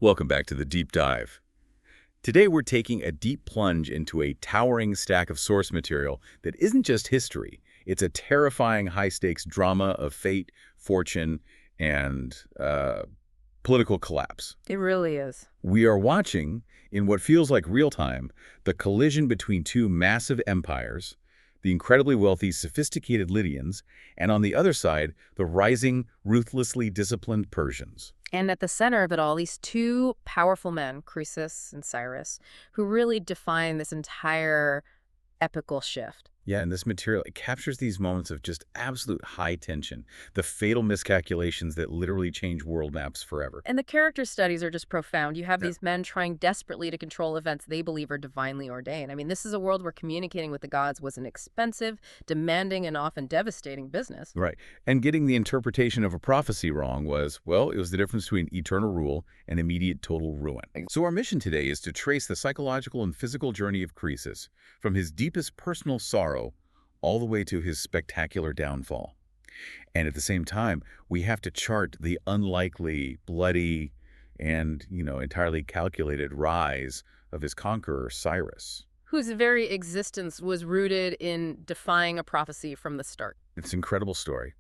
Welcome back to the Deep Dive. Today we're taking a deep plunge into a towering stack of source material that isn't just history. It's a terrifying high-stakes drama of fate, fortune, and political collapse. It really is. We are watching, in what feels like real time, the collision between two massive empires, the incredibly wealthy, sophisticated Lydians, and on the other side, the rising, ruthlessly disciplined Persians. And at the center of it all, these two powerful men, Croesus and Cyrus, who really define this entire epical shift. Yeah, and this material, it captures these moments of just absolute high tension, the fatal miscalculations that literally change world maps forever. And the character studies are just profound. You have these men trying desperately to control events they believe are divinely ordained. I mean, this is a world where communicating with the gods was an expensive, demanding, and often devastating business. Right. And getting the interpretation of a prophecy wrong was, well, it was the difference between eternal rule and immediate total ruin. So our mission today is to trace the psychological and physical journey of Croesus, from his deepest personal sorrow all the way to his spectacular downfall. And at the same time, we have to chart the unlikely, bloody, and, entirely calculated rise of his conqueror, Cyrus, Whose very existence was rooted in defying a prophecy from the start. It's an incredible story.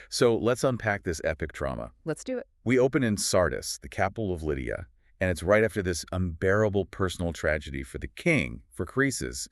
So let's unpack this epic trauma. Let's do it. We open in Sardis, the capital of Lydia, and it's right after this unbearable personal tragedy for the king, for Croesus.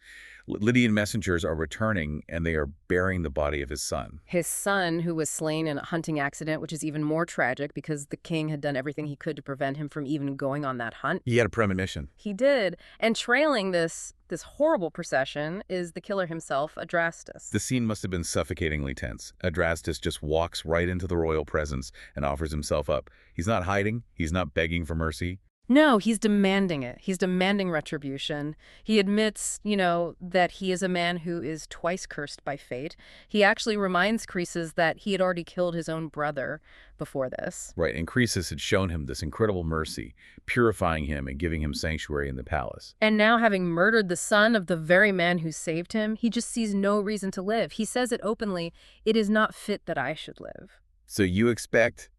Lydian messengers are returning, and they are bearing the body of his son. His son, who was slain in a hunting accident, which is even more tragic because the king had done everything he could to prevent him from even going on that hunt. He had a premonition. He did. And trailing this horrible procession is the killer himself, Adrastus. The scene must have been suffocatingly tense. Adrastus just walks right into the royal presence and offers himself up. He's not hiding. He's not begging for mercy. No, he's demanding it. He's demanding retribution. He admits, that he is a man who is twice cursed by fate. He actually reminds Croesus that he had already killed his own brother before this. Right, and Croesus had shown him this incredible mercy, purifying him and giving him sanctuary in the palace. And now, having murdered the son of the very man who saved him, he just sees no reason to live. He says it openly, "It is not fit that I should live." So you expect,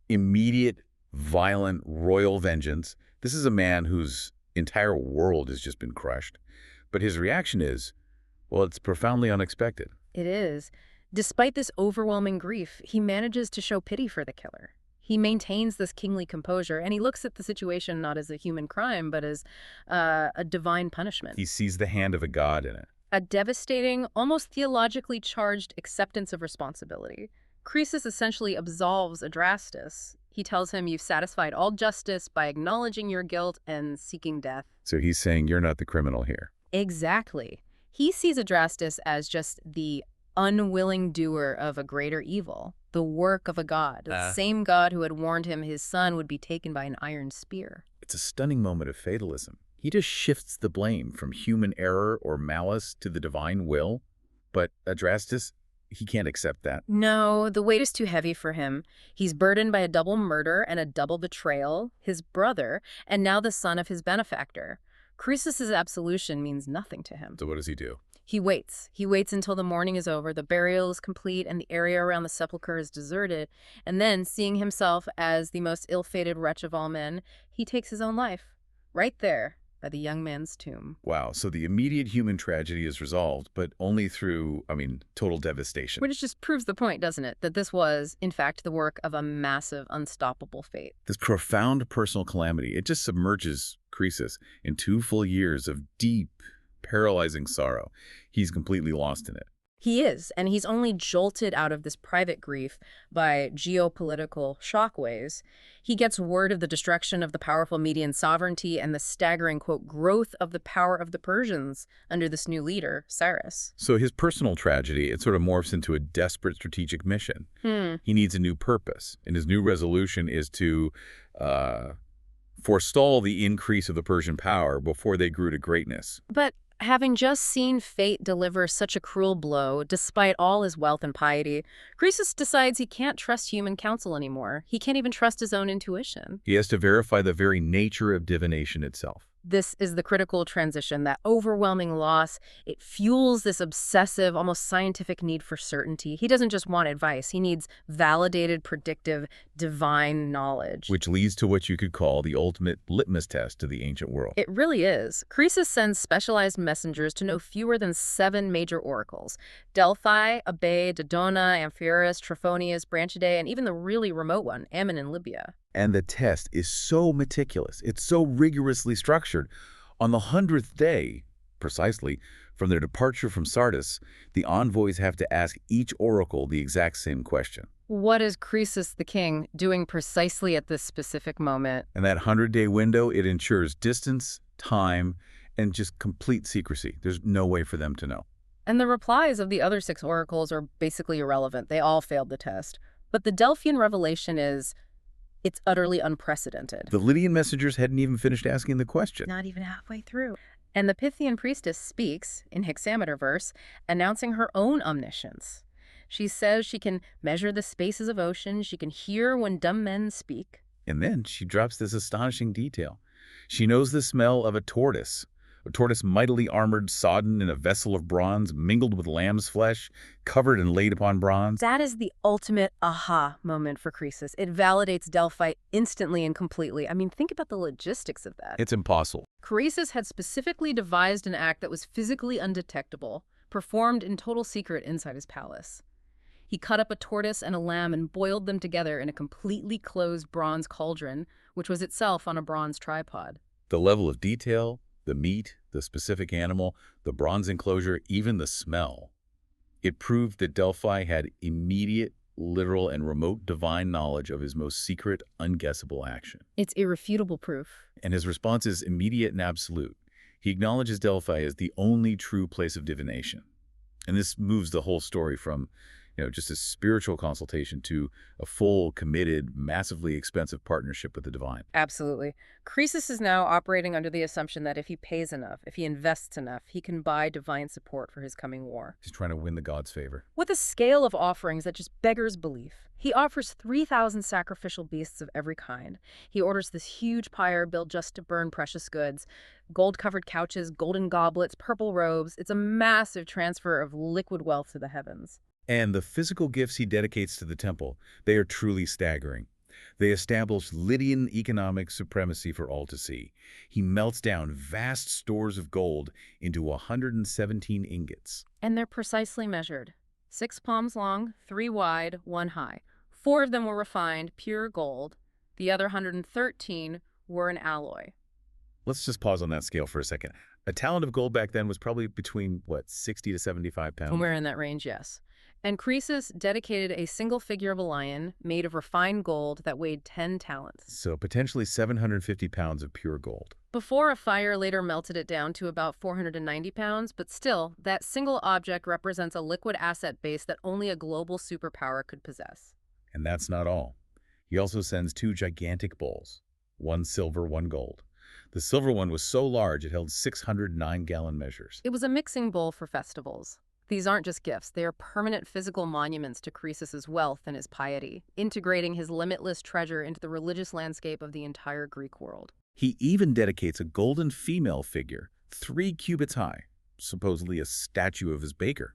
immediate, violent, royal vengeance. This is a man whose entire world has just been crushed. But his reaction is, well, it's profoundly unexpected. It is. Despite this overwhelming grief, he manages to show pity for the killer. He maintains this kingly composure, and he looks at the situation not as a human crime, but as a divine punishment. He sees the hand of a god in it. A devastating, almost theologically charged acceptance of responsibility. Croesus essentially absolves Adrastus. He tells him, "You've satisfied all justice by acknowledging your guilt and seeking death." So he's saying you're not the criminal here. Exactly. He sees Adrastus as just the unwilling doer of a greater evil, the work of a god, the same god who had warned him his son would be taken by an iron spear. It's a stunning moment of fatalism. He just shifts the blame from human error or malice to the divine will. But Adrastus, he can't accept that. No, the weight is too heavy for him. He's burdened by a double murder and a double betrayal, his brother, and now the son of his benefactor. Croesus's absolution means nothing to him. So what does he do? He waits. He waits until the mourning is over, the burial is complete, and the area around the sepulchre is deserted. And then, seeing himself as the most ill-fated wretch of all men, he takes his own life, right there, by the young man's tomb. Wow, so the immediate human tragedy is resolved, but only through, total devastation. Which just proves the point, doesn't it? That this was, in fact, the work of a massive, unstoppable fate. This profound personal calamity, it just submerges Croesus in 2 full years of deep, paralyzing sorrow. He's completely lost in it. He is, and he's only jolted out of this private grief by geopolitical shockwaves. He gets word of the destruction of the powerful Median sovereignty and the staggering, quote, growth of the power of the Persians under this new leader, Cyrus. So his personal tragedy, it sort of morphs into a desperate strategic mission. He needs a new purpose, and his new resolution is to forestall the increase of the Persian power before they grew to greatness. But having just seen fate deliver such a cruel blow, despite all his wealth and piety, Croesus decides he can't trust human counsel anymore. He can't even trust his own intuition. He has to verify the very nature of divination itself. This is the critical transition, that overwhelming loss. It fuels this obsessive, almost scientific need for certainty. He doesn't just want advice. He needs validated, predictive, divine knowledge. Which leads to what you could call the ultimate litmus test to the ancient world. It really is. Croesus sends specialized messengers to no fewer than 7 major oracles: Delphi, Abe, Dodona, Amphiaraus, Trophonius, Branchidae, and even the really remote one, Ammon in Libya. And the test is so meticulous. It's so rigorously structured. On the 100th day, precisely, from their departure from Sardis, the envoys have to ask each oracle the exact same question. What is Croesus the king doing precisely at this specific moment? And that 100-day window, it ensures distance, time, and just complete secrecy. There's no way for them to know. And the replies of the other 6 oracles are basically irrelevant. They all failed the test. But the Delphian revelation it's utterly unprecedented. The Lydian messengers hadn't even finished asking the question. Not even halfway through. And the Pythian priestess speaks, in hexameter verse, announcing her own omniscience. She says she can measure the spaces of ocean, she can hear when dumb men speak. And then she drops this astonishing detail. She knows the smell of a tortoise mightily armored, sodden in a vessel of bronze, mingled with lamb's flesh, covered and laid upon bronze. That is the ultimate aha moment for Croesus. It validates Delphi instantly and completely. I mean, think about the logistics of that. It's impossible. Croesus had specifically devised an act that was physically undetectable, performed in total secret inside his palace. He cut up a tortoise and a lamb and boiled them together in a completely closed bronze cauldron, which was itself on a bronze tripod. The level of detail, the meat, the specific animal, the bronze enclosure, even the smell. It proved that Delphi had immediate, literal, and remote divine knowledge of his most secret, unguessable action. It's irrefutable proof. And his response is immediate and absolute. He acknowledges Delphi as the only true place of divination. And this moves the whole story from just a spiritual consultation to a full, committed, massively expensive partnership with the divine. Absolutely. Croesus is now operating under the assumption that if he pays enough, if he invests enough, he can buy divine support for his coming war. He's trying to win the gods' favor. With a scale of offerings that just beggars belief. He offers 3,000 sacrificial beasts of every kind. He orders this huge pyre built just to burn precious goods, gold-covered couches, golden goblets, purple robes. It's a massive transfer of liquid wealth to the heavens. And the physical gifts he dedicates to the temple, they are truly staggering. They establish Lydian economic supremacy for all to see. He melts down vast stores of gold into 117 ingots. And they're precisely measured. 6 palms long, 3 wide, 1 high. 4 of them were refined, pure gold. The other 113 were an alloy. Let's just pause on that scale for a second. A talent of gold back then was probably between, 60 to 75 pounds? Somewhere in that range, yes. And Croesus dedicated a single figure of a lion made of refined gold that weighed 10 talents. So potentially 750 pounds of pure gold. Before a fire later melted it down to about 490 pounds, but still, that single object represents a liquid asset base that only a global superpower could possess. And that's not all. He also sends 2 gigantic bowls, 1 silver, 1 gold. The silver one was so large it held 609-gallon measures. It was a mixing bowl for festivals. These aren't just gifts, they are permanent physical monuments to Croesus's wealth and his piety, integrating his limitless treasure into the religious landscape of the entire Greek world. He even dedicates a golden female figure, 3 cubits high, supposedly a statue of his baker.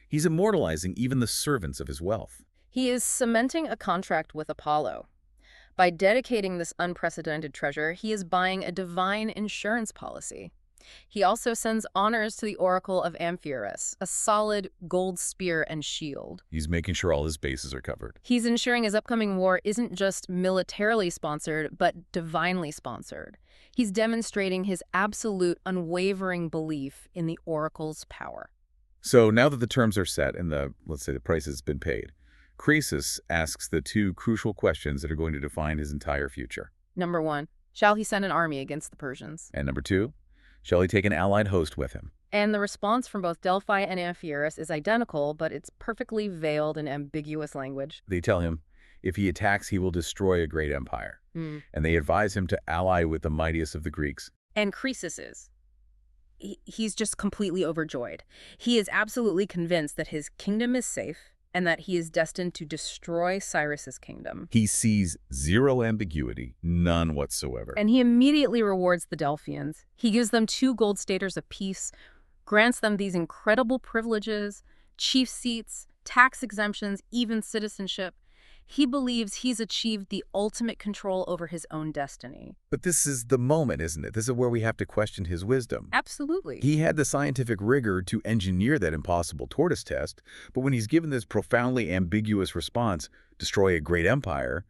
He's immortalizing even the servants of his wealth. He is cementing a contract with Apollo. By dedicating this unprecedented treasure, he is buying a divine insurance policy. He also sends honors to the Oracle of Amphiaraus, a solid gold spear and shield. He's making sure all his bases are covered. He's ensuring his upcoming war isn't just militarily sponsored, but divinely sponsored. He's demonstrating his absolute, unwavering belief in the Oracle's power. So now that the terms are set and let's say the price has been paid, Croesus asks the 2 crucial questions that are going to define his entire future. Number 1, shall he send an army against the Persians? And number 2, shall he take an allied host with him? And the response from both Delphi and Amphiaraus is identical, but it's perfectly veiled in ambiguous language. They tell him if he attacks, he will destroy a great empire. And they advise him to ally with the mightiest of the Greeks. And Croesus is. He's just completely overjoyed. He is absolutely convinced that his kingdom is safe, and that he is destined to destroy Cyrus's kingdom. He sees zero ambiguity, none whatsoever. And he immediately rewards the Delphians. He gives them 2 gold staters apiece, grants them these incredible privileges, chief seats, tax exemptions, even citizenship. He believes he's achieved the ultimate control over his own destiny. But this is the moment, isn't it? This is where we have to question his wisdom. Absolutely. He had the scientific rigor to engineer that impossible tortoise test, but when he's given this profoundly ambiguous response, destroy a great empire,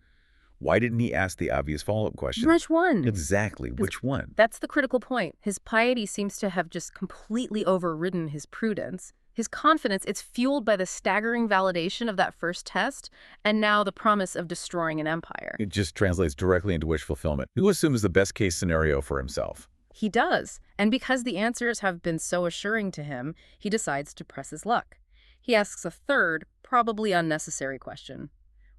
why didn't he ask the obvious follow-up question? Which one? Exactly, which one? That's the critical point. His piety seems to have just completely overridden his prudence. His confidence, it's fueled by the staggering validation of that first test, and now the promise of destroying an empire. It just translates directly into wish fulfillment. Who assumes the best-case scenario for himself? He does, and because the answers have been so assuring to him, he decides to press his luck. He asks a third, probably unnecessary question.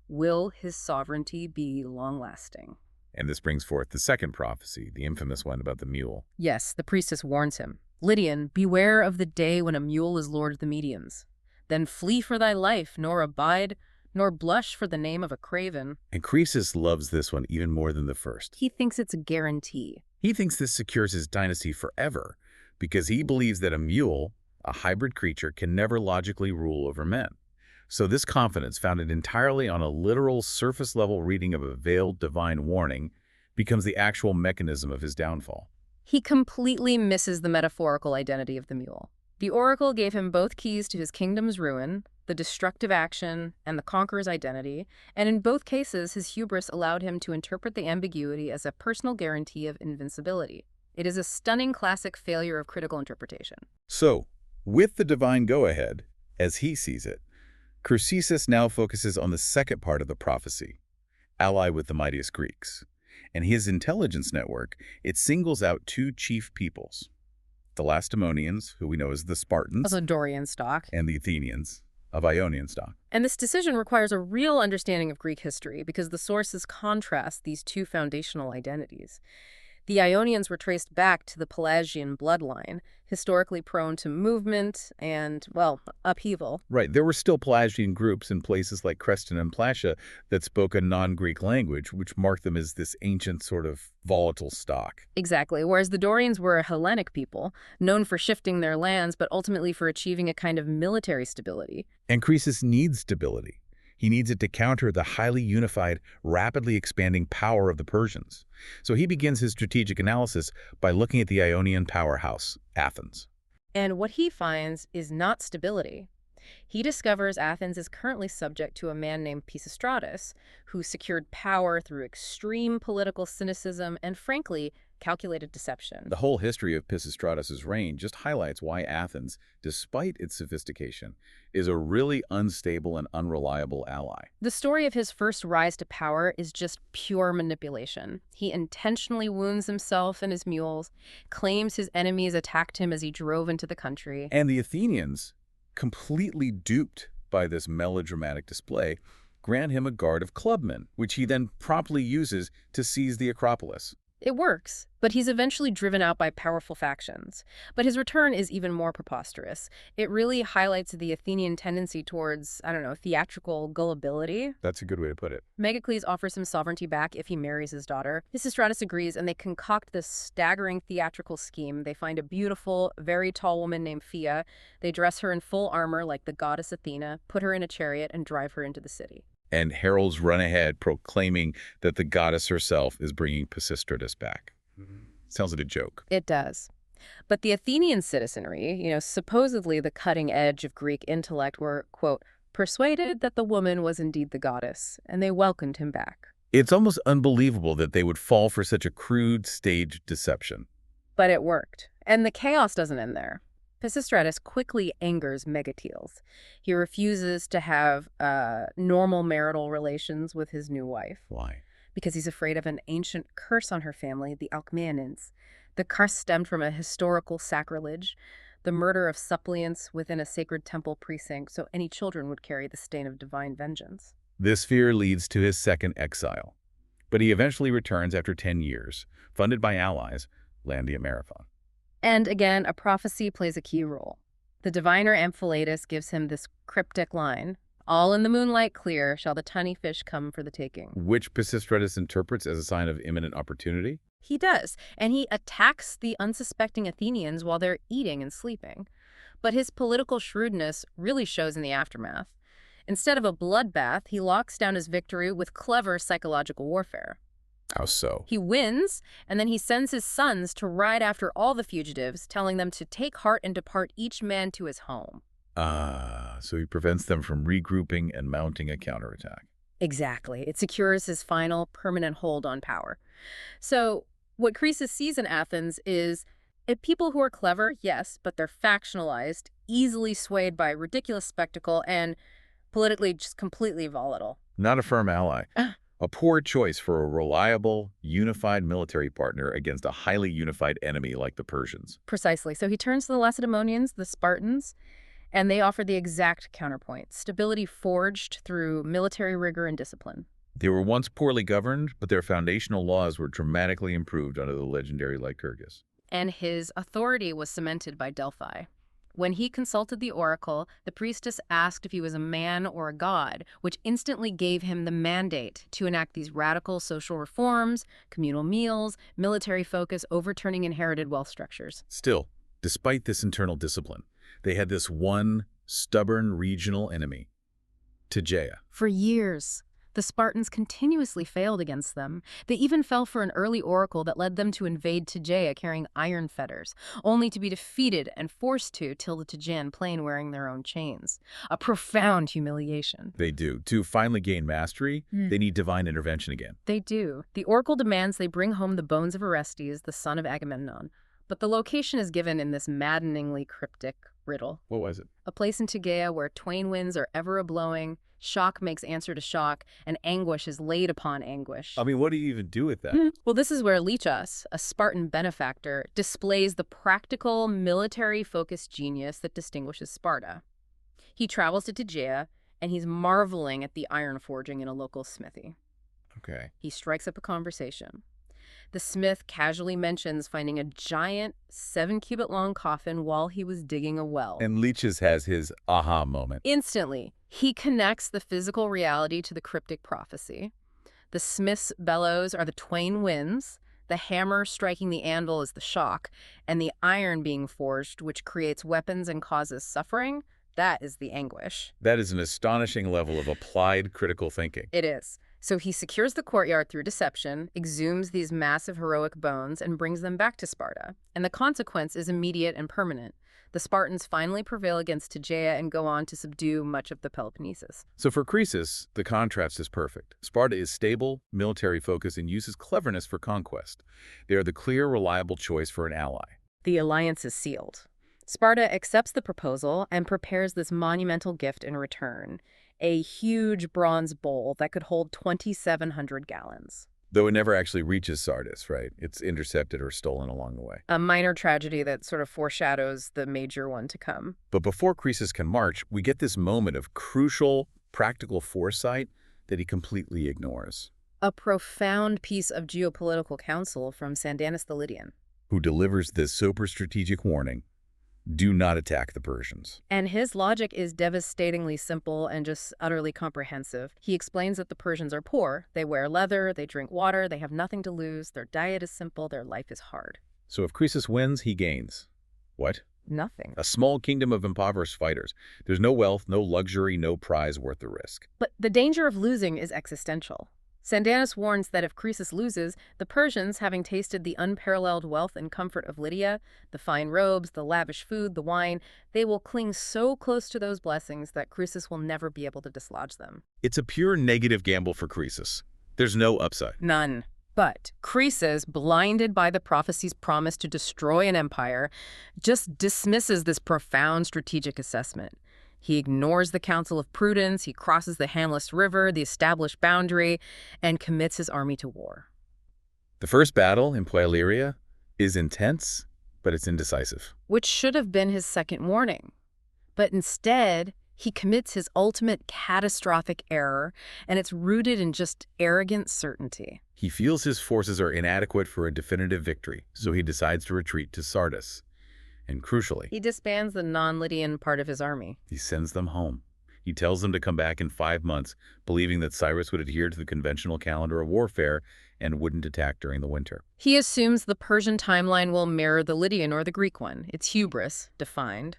Will his sovereignty be long-lasting? And this brings forth the second prophecy, the infamous one about the mule. Yes, the priestess warns him. Lydian, beware of the day when a mule is lord of the Medians. Then flee for thy life, nor abide, nor blush for the name of a craven. And Croesus loves this one even more than the first. He thinks it's a guarantee. He thinks this secures his dynasty forever because he believes that a mule, a hybrid creature, can never logically rule over men. So this confidence, founded entirely on a literal surface-level reading of a veiled divine warning, becomes the actual mechanism of his downfall. He completely misses the metaphorical identity of the mule. The oracle gave him both keys to his kingdom's ruin, the destructive action, and the conqueror's identity, and in both cases his hubris allowed him to interpret the ambiguity as a personal guarantee of invincibility. It is a stunning classic failure of critical interpretation. So, with the divine go-ahead, as he sees it, Croesus now focuses on the second part of the prophecy, ally with the mightiest Greeks. And his intelligence network, it singles out 2 chief peoples, the Lacedaemonians, who we know as the Spartans, Of a Dorian stock. and the Athenians, of Ionian stock. And this decision requires a real understanding of Greek history because the sources contrast these 2 foundational identities. The Ionians were traced back to the Pelagian bloodline, historically prone to movement and, well, upheaval. Right, there were still Pelagian groups in places like Creston and Platia that spoke a non-Greek language, which marked them as this ancient sort of volatile stock. Exactly, whereas the Dorians were a Hellenic people, known for shifting their lands, but ultimately for achieving a kind of military stability. And Croesus needs stability. He needs it to counter the highly unified, rapidly expanding power of the Persians. So he begins his strategic analysis by looking at the Ionian powerhouse, Athens. And what he finds is not stability. He discovers Athens is currently subject to a man named Pisistratus, who secured power through extreme political cynicism and, frankly, calculated deception. The whole history of Pisistratus' reign just highlights why Athens, despite its sophistication, is a really unstable and unreliable ally. The story of his first rise to power is just pure manipulation. He intentionally wounds himself and his mules, claims his enemies attacked him as he drove into the country. And the Athenians, completely duped by this melodramatic display, grant him a guard of clubmen, which he then promptly uses to seize the Acropolis. It works, but he's eventually driven out by powerful factions. But his return is even more preposterous. It really highlights the Athenian tendency towards, theatrical gullibility. That's a good way to put it. Megacles offers him sovereignty back if he marries his daughter. Pisistratus agrees, and they concoct this staggering theatrical scheme. They find a beautiful, very tall woman named Phia. They dress her in full armor like the goddess Athena, put her in a chariot, and drive her into the city. And heralds run ahead proclaiming that the goddess herself is bringing Pisistratus back. Sounds like a joke. It does. But the Athenian citizenry, supposedly the cutting edge of Greek intellect, were, quote, persuaded that the woman was indeed the goddess, and they welcomed him back. It's almost unbelievable that they would fall for such a crude staged deception. But it worked. And the chaos doesn't end there. Pisistratus quickly angers Megacles. He refuses to have normal marital relations with his new wife. Why? Because he's afraid of an ancient curse on her family, the Alcmaeonids. The curse stemmed from a historical sacrilege, the murder of suppliants within a sacred temple precinct, so any children would carry the stain of divine vengeance. This fear leads to his second exile. But he eventually returns after 10 years, funded by allies, landing at Marathon. And again, a prophecy plays a key role. The diviner Amphilatus gives him this cryptic line, All in the moonlight clear shall the tiny fish come for the taking. which Pisistratus interprets as a sign of imminent opportunity. He does, and he attacks the unsuspecting Athenians while they're eating and sleeping. But his political shrewdness really shows in the aftermath. Instead of a bloodbath, he locks down his victory with clever psychological warfare. How so? He wins, and then he sends his sons to ride after all the fugitives, telling them to take heart and depart each man to his home. So he prevents them from regrouping and mounting a counterattack. Exactly. It secures his final permanent hold on power. So what Croesus sees in Athens is people who are clever, yes, but they're factionalized, easily swayed by ridiculous spectacle, and politically just completely volatile. Not a firm ally. A poor choice for a reliable, unified military partner against a highly unified enemy like the Persians. Precisely. So he turns to the Lacedaemonians, the Spartans, and they offer the exact counterpoint: stability forged through military rigor and discipline. They were once poorly governed, but their foundational laws were dramatically improved under the legendary Lycurgus. And his authority was cemented by Delphi. When he consulted the oracle, the priestess asked if he was a man or a god, which instantly gave him the mandate to enact these radical social reforms, communal meals, military focus, overturning inherited wealth structures. Still, despite this internal discipline, they had this one stubborn regional enemy, Tegea. For years, the Spartans continuously failed against them. They even fell for an early oracle that led them to invade Tegea carrying iron fetters, only to be defeated and forced to till the Tegean plain wearing their own chains. A profound humiliation. They do. To finally gain mastery, they need divine intervention again. They do. The oracle demands they bring home the bones of Orestes, the son of Agamemnon. But the location is given in this maddeningly cryptic riddle. What was it? A place in Tegea where twain winds are ever a-blowing, shock makes answer to shock, and anguish is laid upon anguish. I mean, what do you even do with that? Well, this is where Lichas, a Spartan benefactor, displays the practical, military-focused genius that distinguishes Sparta. He travels to Tegea, and he's marveling at the iron forging in a local smithy. Okay. He strikes up a conversation. The smith casually mentions finding a giant 7-cubit-long coffin while he was digging a well. And Leeches has his aha moment. Instantly, he connects the physical reality to the cryptic prophecy. The smith's bellows are the twain winds, the hammer striking the anvil is the shock, and the iron being forged, which creates weapons and causes suffering, that is the anguish. That is an astonishing level of applied critical thinking. It is. So he secures the courtyard through deception, exhumes these massive heroic bones, and brings them back to Sparta. And the consequence is immediate and permanent. The Spartans finally prevail against Tegea and go on to subdue much of the Peloponnesus. So for Croesus, the contrast is perfect. Sparta is stable, military-focused, and uses cleverness for conquest. They are the clear, reliable choice for an ally. The alliance is sealed. Sparta accepts the proposal and prepares this monumental gift in return: a huge bronze bowl that could hold 2,700 gallons. Though it never actually reaches Sardis, right? It's intercepted or stolen along the way. A minor tragedy that sort of foreshadows the major one to come. But before Croesus can march, we get this moment of crucial, practical foresight that he completely ignores. A profound piece of geopolitical counsel from Sandanus the Lydian, Who delivers this super strategic warning: do not attack the Persians. and his logic is devastatingly simple and just utterly comprehensive. He explains that the Persians are poor. They wear leather, they drink water, they have nothing to lose, their diet is simple, their life is hard. So if Croesus wins, he gains. What? Nothing. A small kingdom of impoverished fighters. There's no wealth, no luxury, no prize worth the risk. But the danger of losing is existential. Sandanus warns that if Croesus loses, the Persians, having tasted the unparalleled wealth and comfort of Lydia, the fine robes, the lavish food, the wine, they will cling so close to those blessings that Croesus will never be able to dislodge them. It's a pure negative gamble for Croesus. There's no upside. None. But Croesus, blinded by the prophecy's promise to destroy an empire, just dismisses this profound strategic assessment. He ignores the counsel of prudence, he crosses the Hanless River, the established boundary, and commits his army to war. The first battle in Poileria is intense, but it's indecisive. Which should have been his second warning. But instead, he commits his ultimate catastrophic error, and it's rooted in just arrogant certainty. He feels his forces are inadequate for a definitive victory, so he decides to retreat to Sardis. And crucially, He disbands the non-Lydian part of his army. he sends them home. He tells them to come back in 5 months, believing that Cyrus would adhere to the conventional calendar of warfare and wouldn't attack during the winter. He assumes the Persian timeline will mirror the Lydian or the Greek one. It's hubris, defined.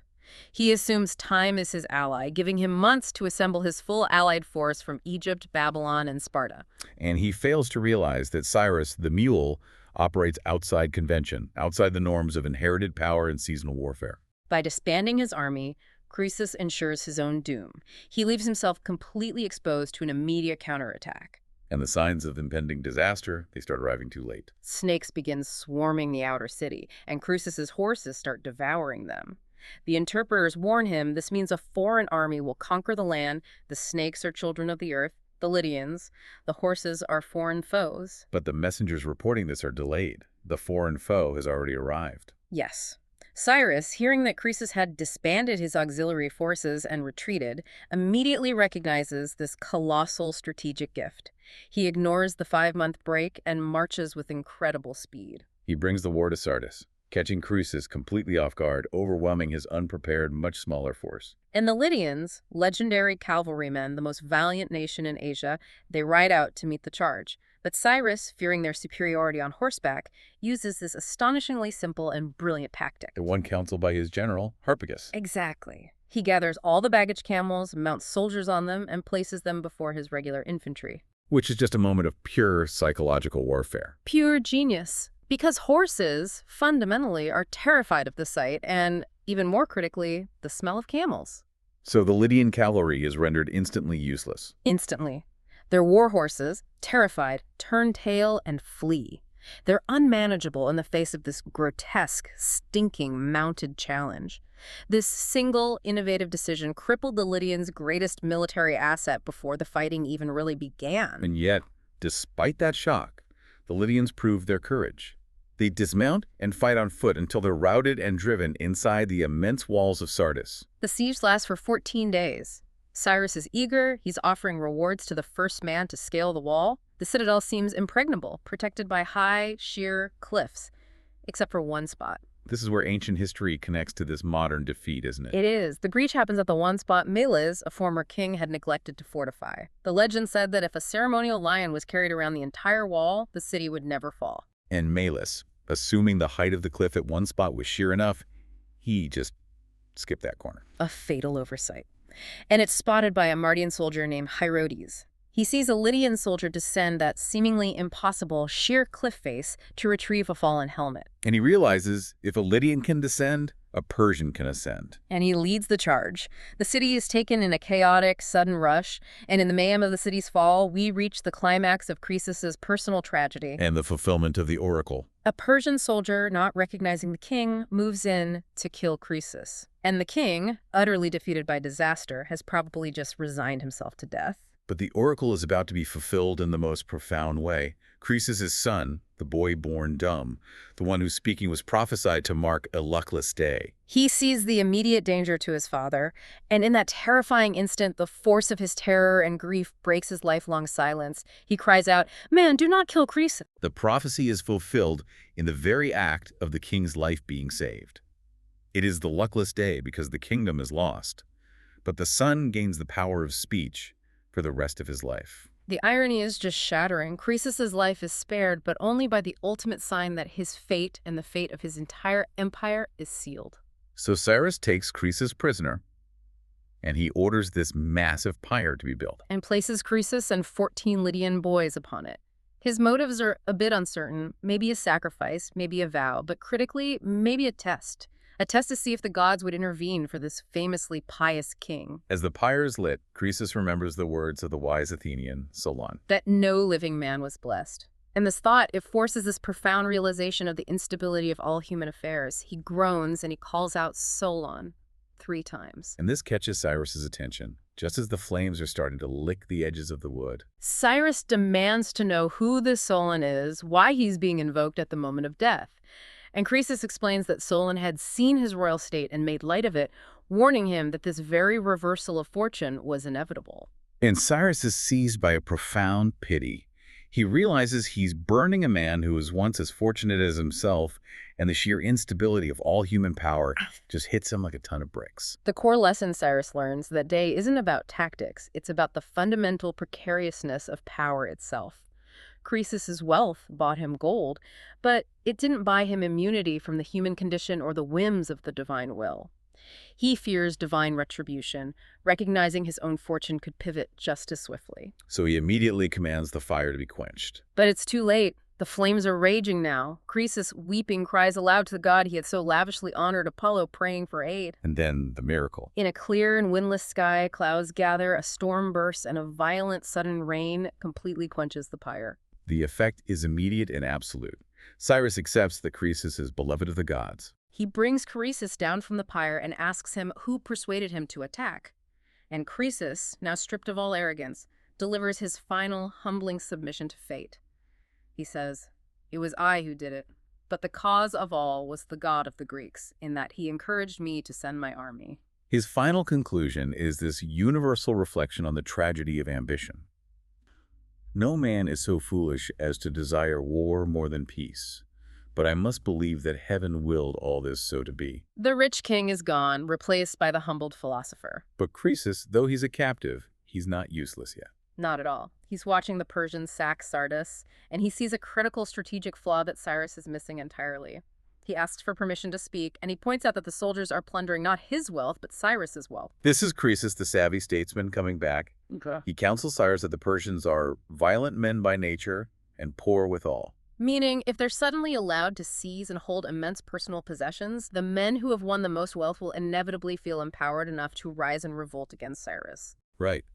He assumes time is his ally, giving him months to assemble his full allied force from Egypt, Babylon, and Sparta. And he fails to realize that Cyrus, the mule, operates outside convention, outside the norms of inherited power and seasonal warfare. By disbanding his army, Croesus ensures his own doom. He leaves himself completely exposed to an immediate counterattack. And the signs of impending disaster, they start arriving too late. Snakes begin swarming the outer city, and Croesus's horses start devouring them. The interpreters warn him this means a foreign army will conquer the land. The snakes are children of the earth, the Lydians. The horses are foreign foes. But the messengers reporting this are delayed. The foreign foe has already arrived. Yes. Cyrus, hearing that Croesus had disbanded his auxiliary forces and retreated, immediately recognizes this colossal strategic gift. He ignores the 5-month break and marches with incredible speed. He brings the war to Sardis, catching Croesus completely off guard, overwhelming his unprepared, much smaller force. And the Lydians, legendary cavalrymen, the most valiant nation in Asia, they ride out to meet the charge. But Cyrus, fearing their superiority on horseback, uses this astonishingly simple and brilliant tactic. The one counseled by his general, Harpagus. Exactly. He gathers all the baggage camels, mounts soldiers on them, and places them before his regular infantry. Which is just a moment of pure psychological warfare. Pure genius. Because horses, fundamentally, are terrified of the sight and, even more critically, the smell of camels. So the Lydian cavalry is rendered instantly useless. Instantly. Their war horses, terrified, turn tail and flee. They're unmanageable in the face of this grotesque, stinking, mounted challenge. This single, innovative decision crippled the Lydians' greatest military asset before the fighting even really began. And yet, despite that shock, the Lydians prove their courage. They dismount and fight on foot until they're routed and driven inside the immense walls of Sardis. The siege lasts for 14 days. Cyrus is eager. He's offering rewards to the first man to scale the wall. The citadel seems impregnable, protected by high, sheer cliffs, except for one spot. This is where ancient history connects to this modern defeat, isn't it? It is. The breach happens at the one spot Meles, a former king, had neglected to fortify. The legend said that if a ceremonial lion was carried around the entire wall, the city would never fall. And Meles, assuming the height of the cliff at one spot was sheer enough, he just skipped that corner. A fatal oversight. And it's spotted by a Mardian soldier named Herodotus. He sees a Lydian soldier descend that seemingly impossible sheer cliff face to retrieve a fallen helmet. And he realizes if a Lydian can descend, a Persian can ascend. And he leads the charge. The city is taken in a chaotic, sudden rush, and in the mayhem of the city's fall, we reach the climax of Croesus's personal tragedy. And the fulfillment of the oracle. A Persian soldier, not recognizing the king, moves in to kill Croesus. And the king, utterly defeated by disaster, has probably just resigned himself to death. But the oracle is about to be fulfilled in the most profound way. Croesus' son, the boy born dumb, the one whose speaking was prophesied to mark a luckless day. He sees the immediate danger to his father, and in that terrifying instant, the force of his terror and grief breaks his lifelong silence. He cries out, "Man, do not kill Croesus." The prophecy is fulfilled in the very act of the king's life being saved. It is the luckless day because the kingdom is lost, but the son gains the power of speech for the rest of his life. The irony is just shattering. Croesus's life is spared, but only by the ultimate sign that his fate and the fate of his entire empire is sealed. So Cyrus takes Croesus prisoner, and he orders this massive pyre to be built. And places Croesus and 14 Lydian boys upon it. His motives are a bit uncertain, maybe a sacrifice, maybe a vow, but critically, maybe a test. A test to see if the gods would intervene for this famously pious king. As the pyre is lit, Croesus remembers the words of the wise Athenian, Solon. That no living man was blessed. And this thought, it forces this profound realization of the instability of all human affairs. He groans and he calls out Solon 3 times. And this catches Cyrus's attention, just as the flames are starting to lick the edges of the wood. Cyrus demands to know who this Solon is, why he's being invoked at the moment of death. And Croesus explains that Solon had seen his royal state and made light of it, warning him that this very reversal of fortune was inevitable. And Cyrus is seized by a profound pity. He realizes he's burning a man who was once as fortunate as himself, and the sheer instability of all human power just hits him like a ton of bricks. The core lesson Cyrus learns that day isn't about tactics, it's about the fundamental precariousness of power itself. Croesus's wealth bought him gold, but it didn't buy him immunity from the human condition or the whims of the divine will. He fears divine retribution, recognizing his own fortune could pivot just as swiftly. So he immediately commands the fire to be quenched. But it's too late. The flames are raging now. Croesus, weeping, cries aloud to the god he had so lavishly honored, Apollo praying for aid. And then the miracle. In a clear and windless sky, clouds gather, a storm bursts, and a violent sudden rain completely quenches the pyre. The effect is immediate and absolute. Cyrus accepts that Croesus is beloved of the gods. He brings Croesus down from the pyre and asks him who persuaded him to attack. And Croesus, now stripped of all arrogance, delivers his final, humbling submission to fate. He says, "It was I who did it, but the cause of all was the god of the Greeks, in that he encouraged me to send my army." His final conclusion is this universal reflection on the tragedy of ambition. No man is so foolish as to desire war more than peace, but I must believe that heaven willed all this so to be. The rich king is gone, replaced by the humbled philosopher. But Croesus, though he's a captive, he's not useless yet. Not at all. He's watching the Persians sack Sardis, and he sees a critical strategic flaw that Cyrus is missing entirely. He asks for permission to speak, and he points out that the soldiers are plundering not his wealth, but Cyrus's wealth. This is Croesus, the savvy statesman, coming back. Okay. He counsels Cyrus that the Persians are violent men by nature and poor withal. Meaning, if they're suddenly allowed to seize and hold immense personal possessions, the men who have won the most wealth will inevitably feel empowered enough to rise and revolt against Cyrus. Right.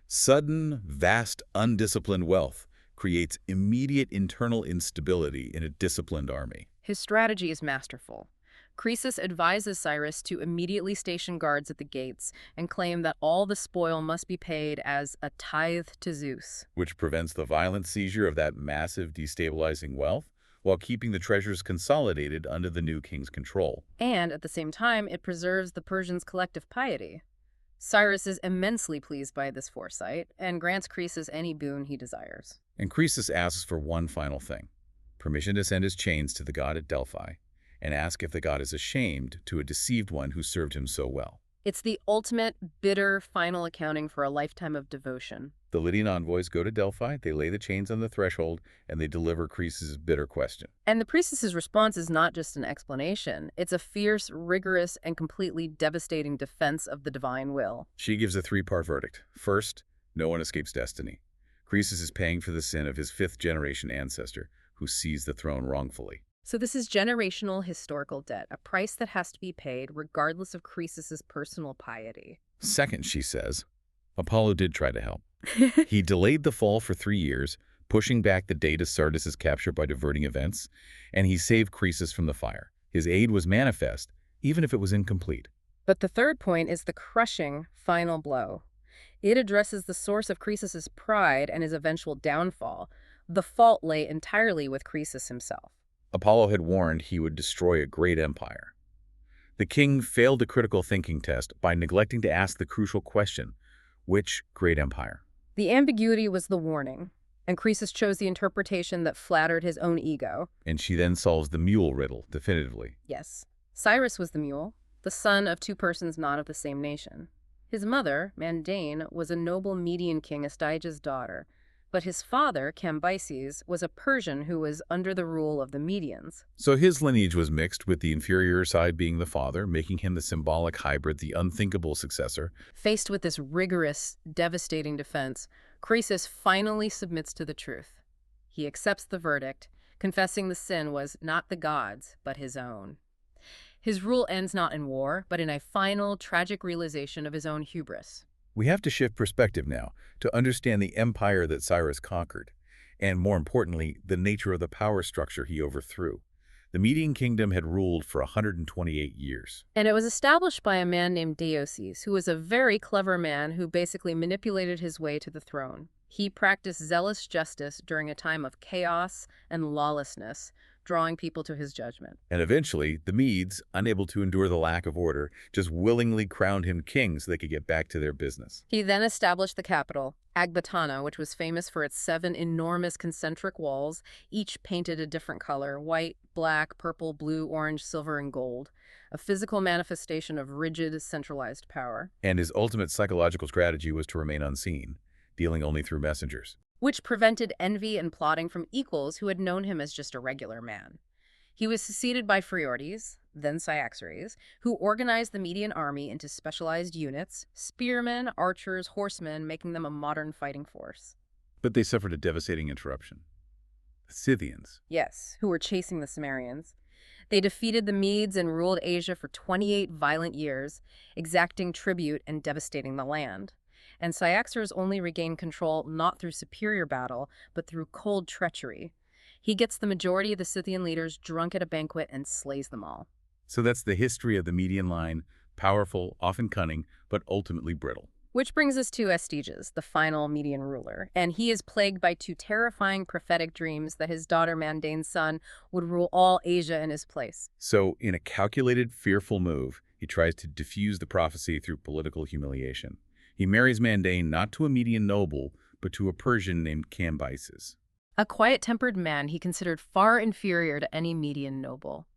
Sudden, vast, undisciplined wealth creates immediate internal instability in a disciplined army. His strategy is masterful. Croesus advises Cyrus to immediately station guards at the gates and claim that all the spoil must be paid as a tithe to Zeus. Which prevents the violent seizure of that massive destabilizing wealth while keeping the treasures consolidated under the new king's control. And at the same time, it preserves the Persians' collective piety. Cyrus is immensely pleased by this foresight and grants Croesus any boon he desires. And Croesus asks for one final thing: permission to send his chains to the god at Delphi and ask if the god is ashamed to a deceived one who served him so well. It's the ultimate, bitter, final accounting for a lifetime of devotion. The Lydian envoys go to Delphi, they lay the chains on the threshold, and they deliver Croesus' bitter question. And the priestess's response is not just an explanation. It's a fierce, rigorous, and completely devastating defense of the divine will. She gives a three-part verdict. First, no one escapes destiny. Croesus is paying for the sin of his fifth-generation ancestor, who seized the throne wrongfully. So this is generational historical debt, a price that has to be paid regardless of Croesus's personal piety. Second, she says, Apollo did try to help. He delayed the fall for 3 years, pushing back the date of Sardis' capture by diverting events, and he saved Croesus from the fire. His aid was manifest, even if it was incomplete. But the third point is the crushing final blow. It addresses the source of Croesus's pride and his eventual downfall. The fault lay entirely with Croesus himself. Apollo had warned he would destroy a great empire. The king failed the critical thinking test by neglecting to ask the crucial question: which great empire? The ambiguity was the warning, and Croesus chose the interpretation that flattered his own ego. And she then solves the mule riddle definitively. Yes, Cyrus was the mule, the son of two persons not of the same nation. His mother, Mandane, was a noble Median king Astyages' daughter, but his father, Cambyses, was a Persian who was under the rule of the Medians. So his lineage was mixed, with the inferior side being the father, making him the symbolic hybrid, the unthinkable successor. Faced with this rigorous, devastating defense, Croesus finally submits to the truth. He accepts the verdict, confessing the sin was not the gods, but his own. His rule ends not in war, but in a final, tragic realization of his own hubris. We have to shift perspective now to understand the empire that Cyrus conquered, and more importantly, the nature of the power structure he overthrew. The Median kingdom had ruled for 128 years. And it was established by a man named Deioces, who was a very clever man who basically manipulated his way to the throne. He practiced zealous justice during a time of chaos and lawlessness, drawing people to his judgment. And eventually, the Medes, unable to endure the lack of order, just willingly crowned him king so they could get back to their business. He then established the capital, Ecbatana, which was famous for its 7 enormous concentric walls, each painted a different color: white, black, purple, blue, orange, silver, and gold, a physical manifestation of rigid, centralized power. And his ultimate psychological strategy was to remain unseen, dealing only through messengers. Which prevented envy and plotting from equals who had known him as just a regular man. He was succeeded by Herodotus, then Cyaxares, who organized the Median army into specialized units: spearmen, archers, horsemen, making them a modern fighting force. But they suffered a devastating interruption. The Scythians. Yes, who were chasing the Cimmerians. They defeated the Medes and ruled Asia for 28 violent years, exacting tribute and devastating the land. And Cyaxares only regained control not through superior battle, but through cold treachery. He gets the majority of the Scythian leaders drunk at a banquet and slays them all. So that's the history of the Median line: powerful, often cunning, but ultimately brittle. Which brings us to Astyages, the final Median ruler, and he is plagued by 2 terrifying prophetic dreams that his daughter Mandane's son would rule all Asia in his place. So, in a calculated, fearful move, he tries to diffuse the prophecy through political humiliation. He marries Mandane not to a Median noble, but to a Persian named Cambyses. A quiet-tempered man he considered far inferior to any Median noble.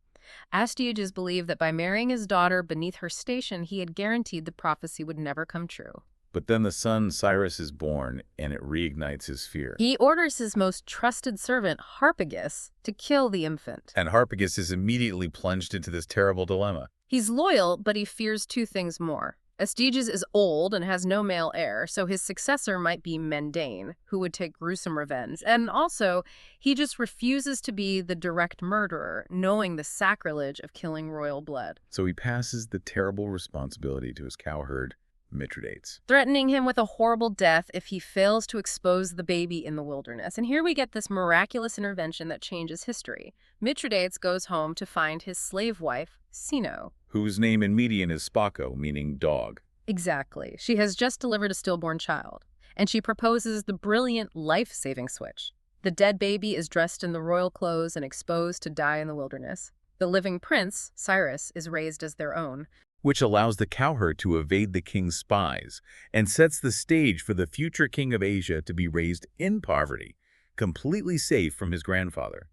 Astyages believed that by marrying his daughter beneath her station, he had guaranteed the prophecy would never come true. But then the son Cyrus is born, and it reignites his fear. He orders his most trusted servant, Harpagus, to kill the infant. And Harpagus is immediately plunged into this terrible dilemma. He's loyal, but he fears 2 things more. Astyages is old and has no male heir, so his successor might be Mandane, who would take gruesome revenge. And also, he just refuses to be the direct murderer, knowing the sacrilege of killing royal blood. So he passes the terrible responsibility to his cowherd, Mithridates, threatening him with a horrible death if he fails to expose the baby in the wilderness. And here we get this miraculous intervention that changes history. Mithridates goes home to find his slave wife, Sino, whose name in Median is Spako, meaning dog. Exactly. She has just delivered a stillborn child, and she proposes the brilliant life-saving switch. The dead baby is dressed in the royal clothes and exposed to die in the wilderness. The living prince, Cyrus, is raised as their own, which allows the cowherd to evade the king's spies and sets the stage for the future king of Asia to be raised in poverty, completely safe from his grandfather.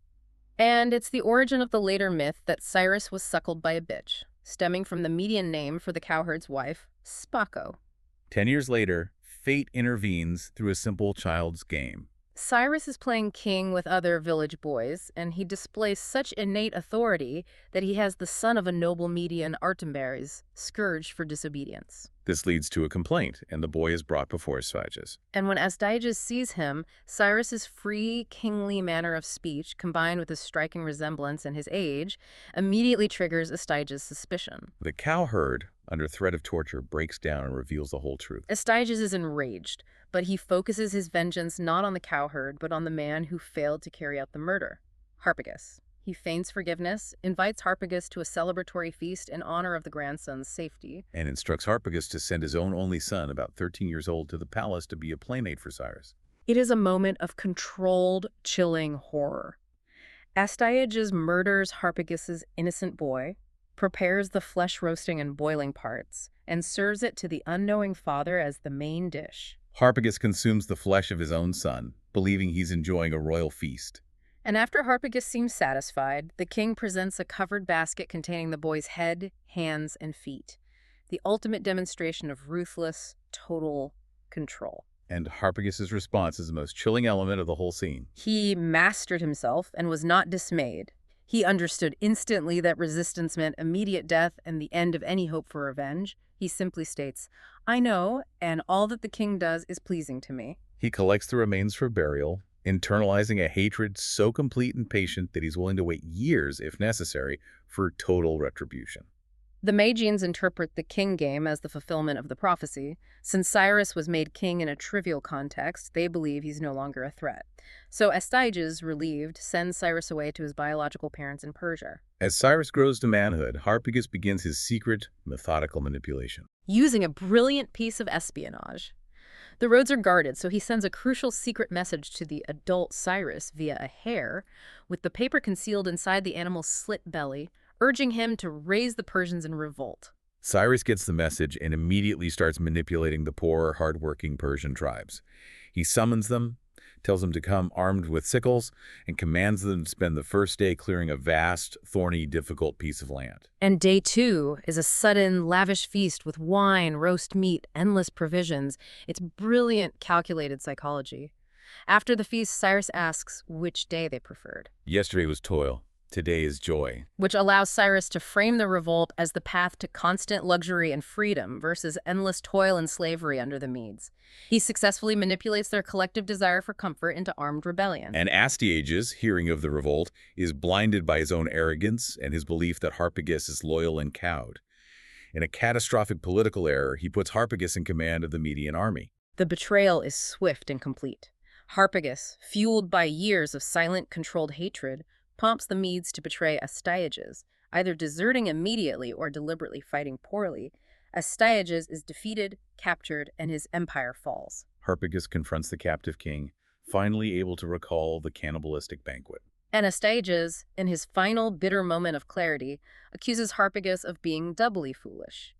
And it's the origin of the later myth that Cyrus was suckled by a bitch, stemming from the Median name for the cowherd's wife, Spako. 10 years later, fate intervenes through a simple child's game. Cyrus is playing king with other village boys, and he displays such innate authority that he has the son of a noble Median, Artembares, scourged for disobedience. This leads to a complaint, and the boy is brought before Astyages. And when Astyages sees him, Cyrus's free, kingly manner of speech, combined with his striking resemblance and his age, immediately triggers Astyages' suspicion. The cowherd, under threat of torture, breaks down and reveals the whole truth. Astyages is enraged, but he focuses his vengeance not on the cowherd, but on the man who failed to carry out the murder, Harpagus. He feigns forgiveness, invites Harpagus to a celebratory feast in honor of the grandson's safety, and instructs Harpagus to send his own only son, about 13 years old, to the palace to be a playmate for Cyrus. It is a moment of controlled, chilling horror. Astyages murders Harpagus's innocent boy, prepares the flesh-roasting and boiling parts, and serves it to the unknowing father as the main dish. Harpagus consumes the flesh of his own son, believing he's enjoying a royal feast. And after Harpagus seems satisfied, the king presents a covered basket containing the boy's head, hands, and feet, the ultimate demonstration of ruthless, total control. And Harpagus' response is the most chilling element of the whole scene. He mastered himself and was not dismayed. He understood instantly that resistance meant immediate death and the end of any hope for revenge. He simply states, "I know, and all that the king does is pleasing to me." He collects the remains for burial, internalizing a hatred so complete and patient that he's willing to wait years, if necessary, for total retribution. The Magians interpret the king game as the fulfillment of the prophecy. Since Cyrus was made king in a trivial context, they believe he's no longer a threat. So Astyages, relieved, sends Cyrus away to his biological parents in Persia. As Cyrus grows to manhood, Harpagus begins his secret, methodical manipulation. Using a brilliant piece of espionage. The roads are guarded, so he sends a crucial secret message to the adult Cyrus via a hare, with the paper concealed inside the animal's slit belly, urging him to raise the Persians in revolt. Cyrus gets the message and immediately starts manipulating the poor, hard-working Persian tribes. He summons them, tells them to come armed with sickles, and commands them to spend the first day clearing a vast, thorny, difficult piece of land. And day 2 is a sudden, lavish feast with wine, roast meat, endless provisions. It's brilliant, calculated psychology. After the feast, Cyrus asks which day they preferred, Yesterday was toil. Today is joy. which allows Cyrus to frame the revolt as the path to constant luxury and freedom versus endless toil and slavery under the Medes. He successfully manipulates their collective desire for comfort into armed rebellion. And Astyages, hearing of the revolt, is blinded by his own arrogance and his belief that Harpagus is loyal and cowed. In a catastrophic political error, he puts Harpagus in command of the Median army. The betrayal is swift and complete. Harpagus, fueled by years of silent, controlled hatred, prompts the Medes to betray Astyages, either deserting immediately or deliberately fighting poorly. Astyages is defeated, captured, and his empire falls. Harpagus confronts the captive king, finally able to recall the cannibalistic banquet. And Astyages, in his final bitter moment of clarity, accuses Harpagus of being doubly foolish.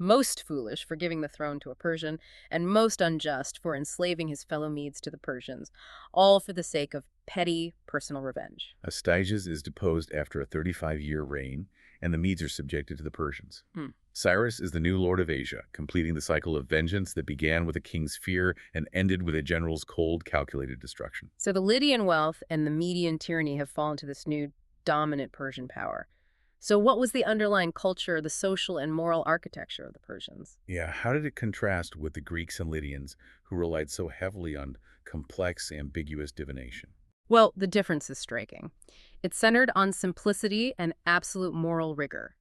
Most foolish for giving the throne to a Persian, and most unjust for enslaving his fellow Medes to the Persians, all for the sake of petty personal revenge. Astyages is deposed after a 35-year reign, and the Medes are subjected to the Persians. Cyrus is the new lord of Asia, completing the cycle of vengeance that began with a king's fear and ended with a general's cold, calculated destruction. So the Lydian wealth and the Median tyranny have fallen to this new dominant Persian power. So what was the underlying culture, the social and moral architecture of the Persians? Yeah, how did it contrast with the Greeks and Lydians, who relied so heavily on complex, ambiguous divination? Well, the difference is striking. It's centered on simplicity and absolute moral rigor.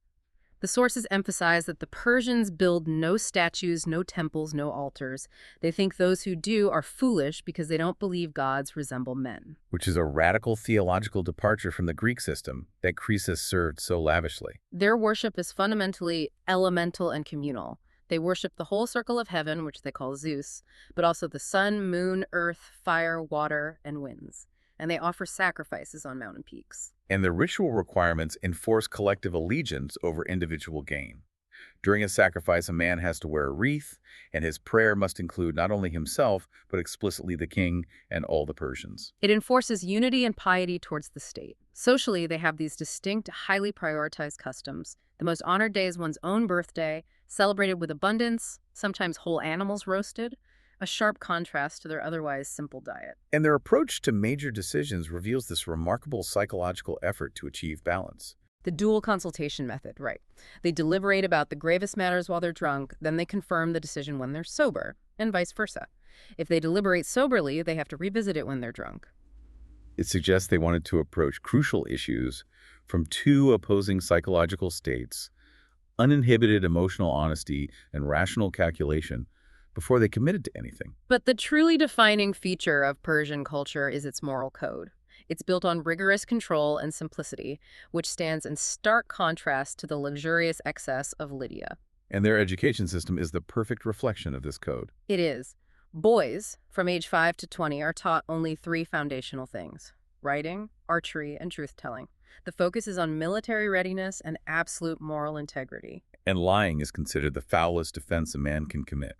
The sources emphasize that the Persians build no statues, no temples, no altars. They think those who do are foolish because they don't believe gods resemble men. Which is a radical theological departure from the Greek system that Croesus served so lavishly. Their worship is fundamentally elemental and communal. They worship the whole circle of heaven, which they call Zeus, but also the sun, moon, earth, fire, water, and winds. And they offer sacrifices on mountain peaks. And the ritual requirements enforce collective allegiance over individual gain. During a sacrifice, a man has to wear a wreath, and his prayer must include not only himself, but explicitly the king and all the Persians. It enforces unity and piety towards the state. Socially, they have these distinct, highly prioritized customs. The most honored day is one's own birthday, celebrated with abundance, sometimes whole animals roasted, a sharp contrast to their otherwise simple diet. And their approach to major decisions reveals this remarkable psychological effort to achieve balance. The dual consultation method, right. They deliberate about the gravest matters while they're drunk, then they confirm the decision when they're sober, and vice versa. If they deliberate soberly, they have to revisit it when they're drunk. It suggests they wanted to approach crucial issues from two opposing psychological states, uninhibited emotional honesty and rational calculation, before they committed to anything. But the truly defining feature of Persian culture is its moral code. It's built on rigorous control and simplicity, which stands in stark contrast to the luxurious excess of Lydia. And their education system is the perfect reflection of this code. It is. Boys, from age 5 to 20, are taught only 3 foundational things: writing, archery, and truth-telling. The focus is on military readiness and absolute moral integrity. And lying is considered the foulest offense a man can commit.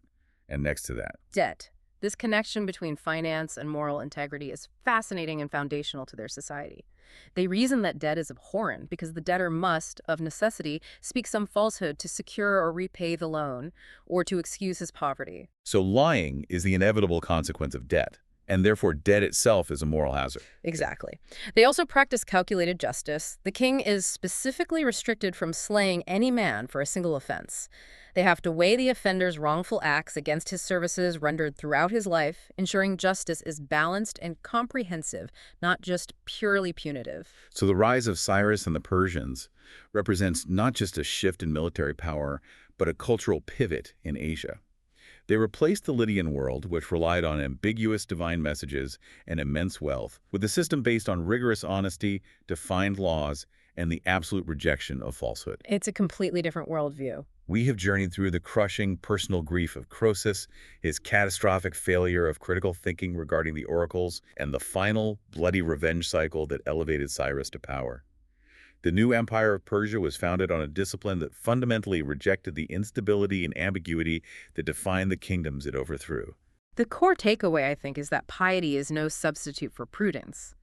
And next to that, Debt. This connection between finance and moral integrity is fascinating and foundational to their society. They reason that debt is abhorrent because the debtor must, of necessity, speak some falsehood to secure or repay the loan or to excuse his poverty. so lying is the inevitable consequence of debt, and therefore debt itself is a moral hazard. Exactly. They also practice calculated justice. The king is specifically restricted from slaying any man for a single offense. They have to weigh the offender's wrongful acts against his services rendered throughout his life, ensuring justice is balanced and comprehensive, not just purely punitive. So the rise of Cyrus and the Persians represents not just a shift in military power, but a cultural pivot in Asia. They replaced the Lydian world, which relied on ambiguous divine messages and immense wealth, with a system based on rigorous honesty, defined laws, and the absolute rejection of falsehood. It's a completely different worldview. We have journeyed through the crushing personal grief of Croesus, his catastrophic failure of critical thinking regarding the oracles, and the final bloody revenge cycle that elevated Cyrus to power. The new empire of Persia was founded on a discipline that fundamentally rejected the instability and ambiguity that defined the kingdoms it overthrew. The core takeaway, I think, is that piety is no substitute for prudence.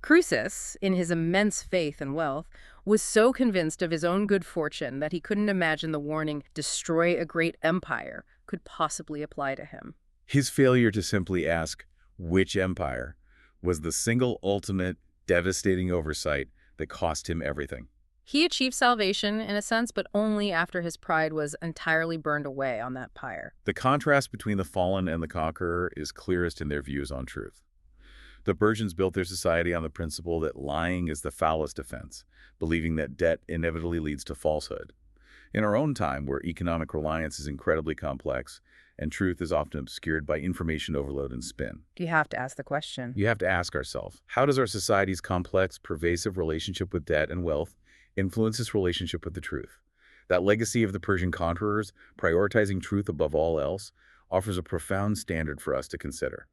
Croesus, in his immense faith and wealth, was so convinced of his own good fortune that he couldn't imagine the warning, "destroy a great empire," could possibly apply to him. His failure to simply ask, which empire, was the single ultimate devastating oversight that cost him everything. He achieved salvation, in a sense, but only after his pride was entirely burned away on that pyre. The contrast between the fallen and the conqueror is clearest in their views on truth. The Persians built their society on the principle that lying is the foulest offense, believing that debt inevitably leads to falsehood. In our own time, where economic reliance is incredibly complex and truth is often obscured by information overload and spin, You have to ask the question. you have to ask ourselves, how does our society's complex, pervasive relationship with debt and wealth influence its relationship with the truth? That legacy of the Persian conquerors, prioritizing truth above all else, offers a profound standard for us to consider.